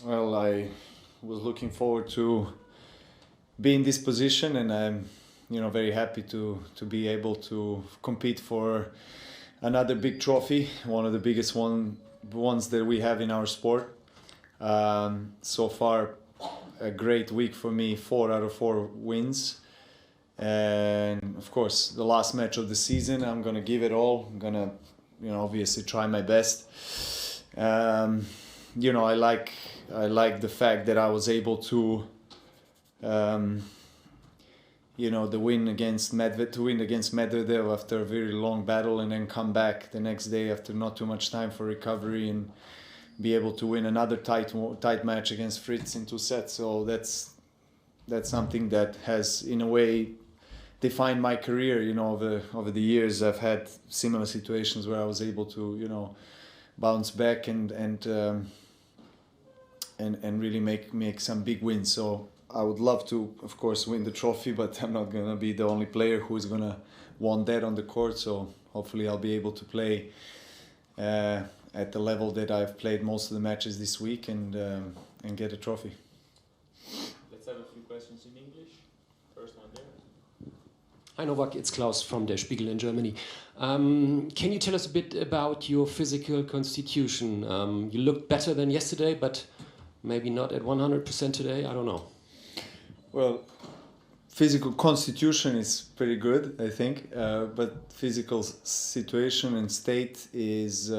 Well, I was looking forward to be in this position, and I'm, very happy to be able to compete for another big trophy, one of the biggest ones that we have in our sport. So far, a great week for me, 4 out of 4 wins. And of course, the last match of the season, I'm gonna give it all. I'm gonna, obviously try my best. I like the fact that I was able to, the win against Medvedev after a very long battle, and then come back the next day after not too much time for recovery, and be able to win another tight match against Fritz in 2 sets. So that's something that has, in a way, defined my career. Over the years, I've had similar situations where I was able to, bounce back and really make some big wins. So I would love to, of course, win the trophy, but I'm not gonna be the only player who is gonna want that on the court. So hopefully I'll be able to play at the level that I've played most of the matches this week, and get a trophy. Let's have a few questions in English. First one there. Hi Novak, it's Klaus from Der Spiegel in Germany. Can you tell us a bit about your physical constitution? You looked better than yesterday, but maybe not at 100% today, I don't know. Well, physical constitution is pretty good, I think, but physical situation and state is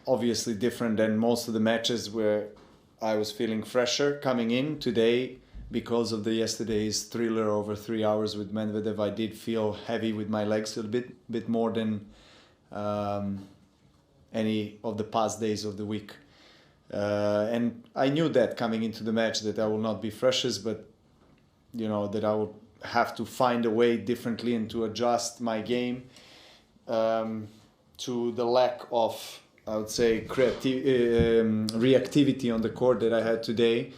obviously different than most of the matches where I was feeling fresher coming in. Today, because of the yesterday's thriller over 3 hours with Medvedev, I did feel heavy with my legs a bit more than any of the past days of the week. And I knew that coming into the match, that I will not be freshest, but that I would have to find a way differently and to adjust my game to the lack of, I would say, reactivity on the court that I had today.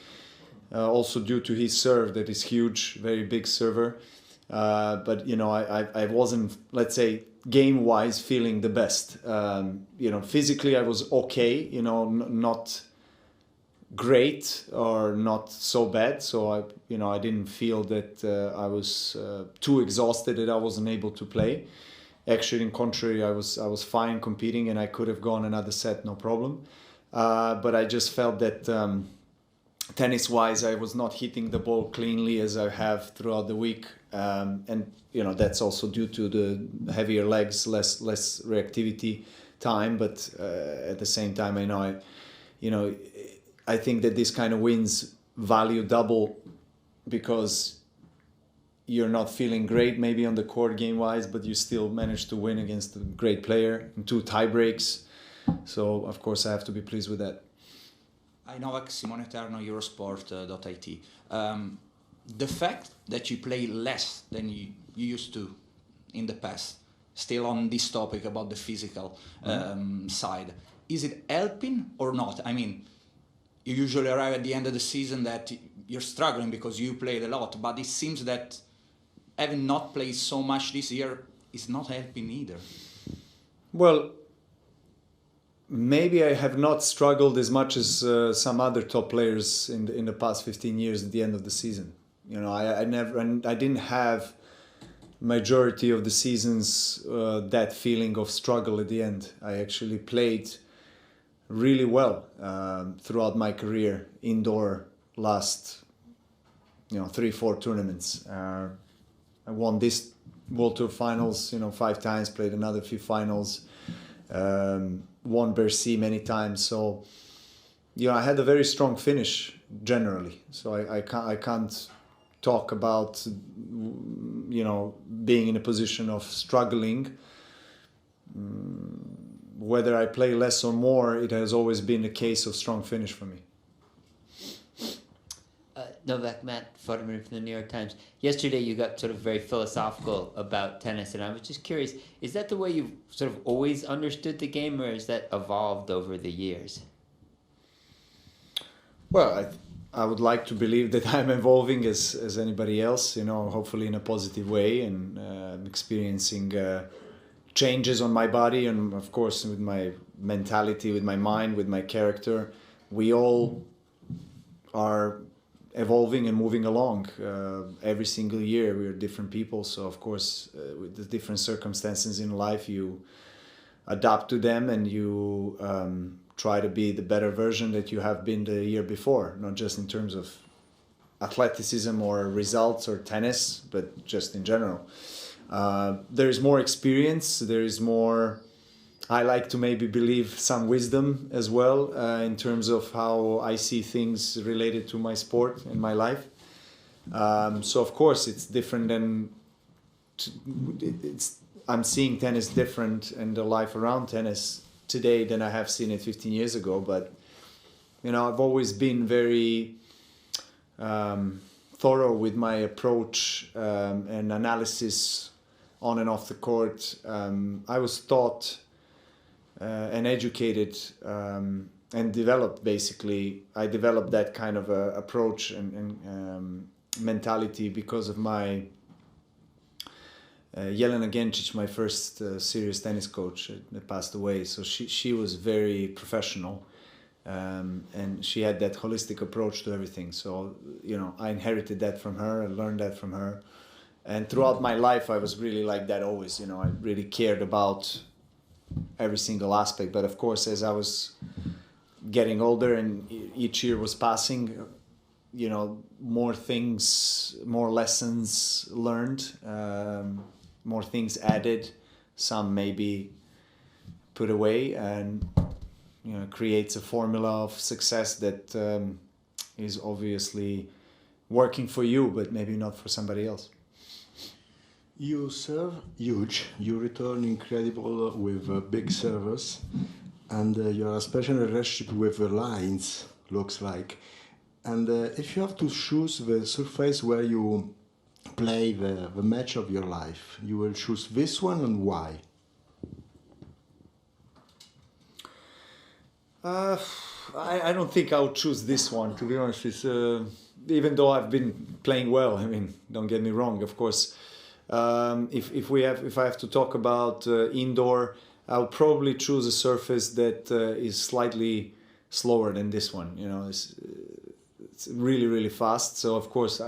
Also due to his serve, that is huge, very big server. But I wasn't, let's say, game-wise feeling the best. Physically I was okay, not great or not so bad. So I didn't feel that I was too exhausted that I wasn't able to play. Actually, in contrary, I was fine competing, and I could have gone another set, no problem. But I just felt that tennis-wise, I was not hitting the ball cleanly as I have throughout the week, and that's also due to the heavier legs, less reactivity time. But at the same time, I think that this kind of wins value double, because you're not feeling great maybe on the court game-wise, but you still managed to win against a great player in 2 tie breaks. So of course I have to be pleased with that. Hi Novak, Simone Eterno, Eurosport.it. The fact that you play less than you used to in the past, still on this topic about the physical side, is it helping or not? I mean, you usually arrive at the end of the season that you're struggling because you played a lot, but it seems that having not played so much this year is not helping either. Well, maybe I have not struggled as much as some other top players in the past 15 years at the end of the season. I didn't have majority of the seasons that feeling of struggle at the end. I actually played really well throughout my career indoor last 3-4 tournaments. I won this World Tour finals 5 times, played another few finals, won Bercy many times. So I had a very strong finish generally. So I can't talk about being in a position of struggling. Whether I play less or more, it has always been a case of strong finish for me. Novak, Matt Futterman from the New York Times. Yesterday you got sort of very philosophical about tennis, and I was just curious, is that the way you've sort of always understood the game, or has that evolved over the years? Well, I would like to believe that I'm evolving as anybody else, hopefully in a positive way, and experiencing changes on my body, and of course with my mentality, with my mind, with my character. We all are evolving and moving along. Every single year we are different people, so of course with the different circumstances in life you adapt to them, and you try to be the better version that you have been the year before, not just in terms of athleticism or results or tennis, but just in general. There is more experience, there is more, I like to maybe believe, some wisdom as well in terms of how I see things related to my sport and my life. So of course it's different than, I'm seeing tennis different and the life around tennis today than I have seen it 15 years ago. But, you know, I've always been very thorough with my approach and analysis on and off the court. I was taught and educated and developed, basically. I developed that kind of approach and mentality because of my Jelena Gencic, my first serious tennis coach that passed away. So she was very professional, and she had that holistic approach to everything. So, you know, I inherited that from her. I learned that from her. And throughout my life, I was really like that always. You know, I really cared about every single aspect. But of course, as I was getting older and each year was passing, you know, more things, more lessons learned, more things added, some maybe put away, and, you know, creates a formula of success that is obviously working for you, but maybe not for somebody else. You serve huge, you return incredible with big servers, and you have a special relationship with the lines, looks like. And if you have to choose the surface where you play the match of your life, you will choose this one, and why? I don't think I'll choose this one, to be honest. It's, even though I've been playing well, I mean, don't get me wrong, of course. If I have to talk about indoor, I'll probably choose a surface that is slightly slower than this one. You know, it's really, really fast. So of course,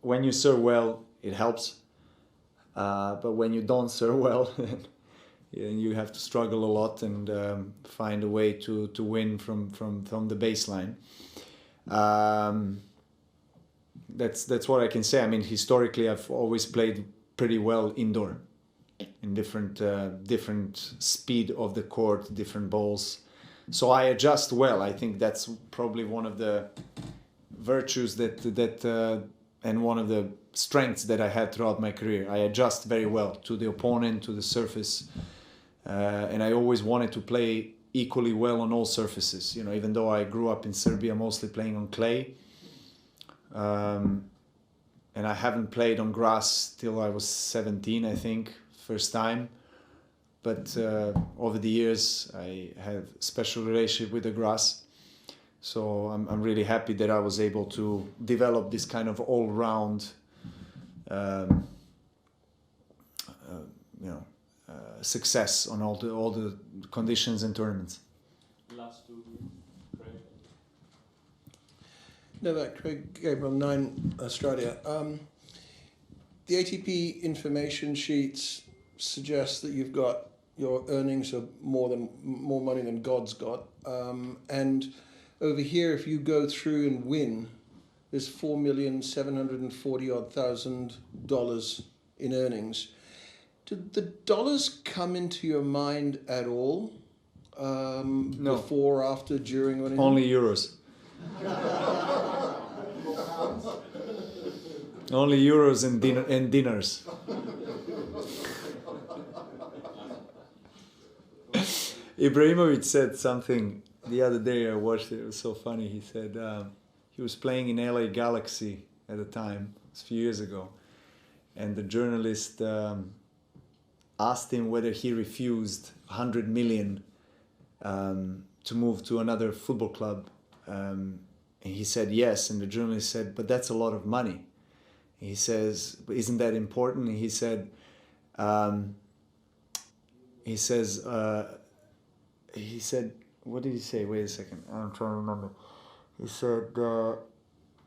when you serve well, it helps. But when you don't serve well, you have to struggle a lot and find a way to win from the baseline. That's what I can say. I mean, historically, I've always played pretty well indoor, in different speed of the court, different balls. So I adjust well. I think that's probably one of the virtues that and one of the strengths that I had throughout my career. I adjust very well to the opponent, to the surface, and I always wanted to play equally well on all surfaces. You know, even though I grew up in Serbia, mostly playing on clay. And I haven't played on grass till I was 17, I think, first time. But over the years, I have a special relationship with the grass. So I'm really happy that I was able to develop this kind of all-round, success on all the conditions and tournaments. Last two, Craig. Novak, Craig Gabriel, 9 Australia. The ATP information sheets suggest that you've got your earnings are more money than God's got, and over here, if you go through and win, there's $4,740,000 in earnings. Did the dollars come into your mind at all? No. Before, after, during, or anything? Only euros. Only euros and dinners. Ibrahimovic said something the other day. I watched it. It was so funny. He said he was playing in LA Galaxy at the time. It was a few years ago, and the journalist asked him whether he refused 100 million to move to another football club. And he said yes, and the journalist said, "But that's a lot of money." He says, "But isn't that important?" And he said, he says, he said, what did he say? Wait a second, I'm trying to remember. He said,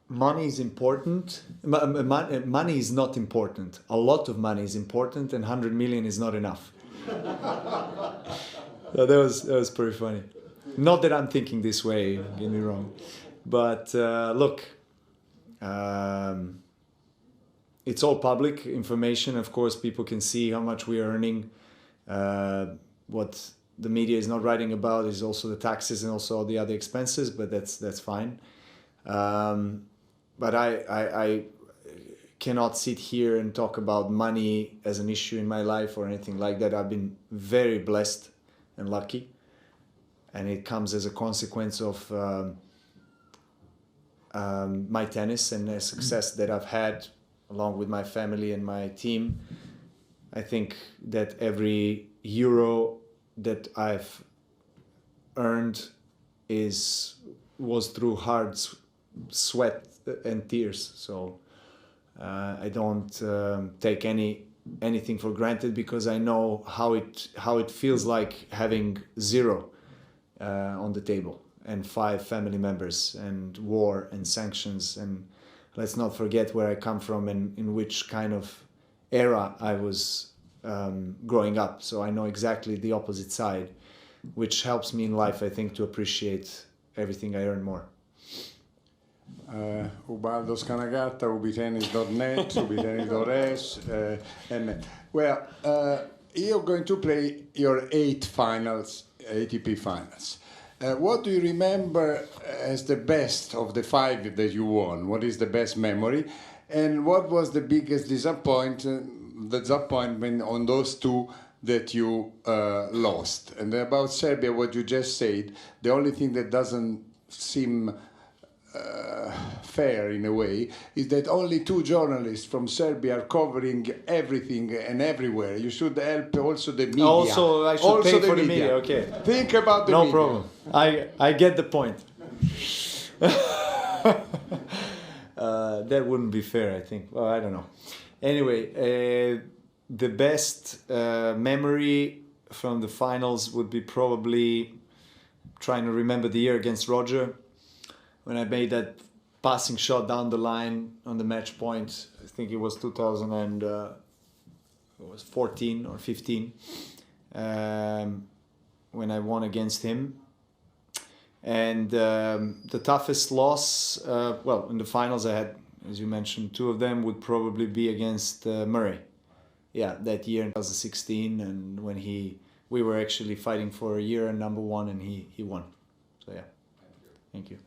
money is important. Money is not important. A lot of money is important, and 100 million is not enough. So that was pretty funny. Not that I'm thinking this way, get me wrong. But look, it's all public information. Of course, people can see how much we are earning. What the media is not writing about is also the taxes and also all the other expenses, but that's fine. But I cannot sit here and talk about money as an issue in my life or anything like that. I've been very blessed and lucky, and it comes as a consequence of my tennis and the success that I've had along with my family and my team. I think that every euro that I've earned was through hard sweat and tears. So I don't take anything for granted, because I know how it feels like having zero on the table, and 5 family members, and war and sanctions, and let's not forget where I come from and in which kind of era I was growing up. So I know exactly the opposite side, which helps me in life, I think, to appreciate everything I earn more. Ubaldo Scanagatta, ubitennis.net, ubitennis.es, and well, you're going to play your 8 finals, ATP finals. What do you remember as the best of the 5 that you won? What is the best memory? And what was the biggest disappointment on those 2 that you lost? And about Serbia, what you just said, the only thing that doesn't seem fair in a way is that only 2 journalists from Serbia are covering everything and everywhere. You should help also the media. Also, I should pay for the media. Okay. Think about the media. No problem. I get the point. That wouldn't be fair, I think. Well, I don't know. Anyway, the best memory from the finals would be probably trying to remember the year against Roger, when I made that passing shot down the line on the match point. I think it was 2014 or 15, when I won against him. And the toughest loss, well, in the finals I had, as you mentioned, 2 of them would probably be against Murray. Yeah, that year in 2016, and when we were actually fighting for a year and number 1, and he won. So yeah, thank you.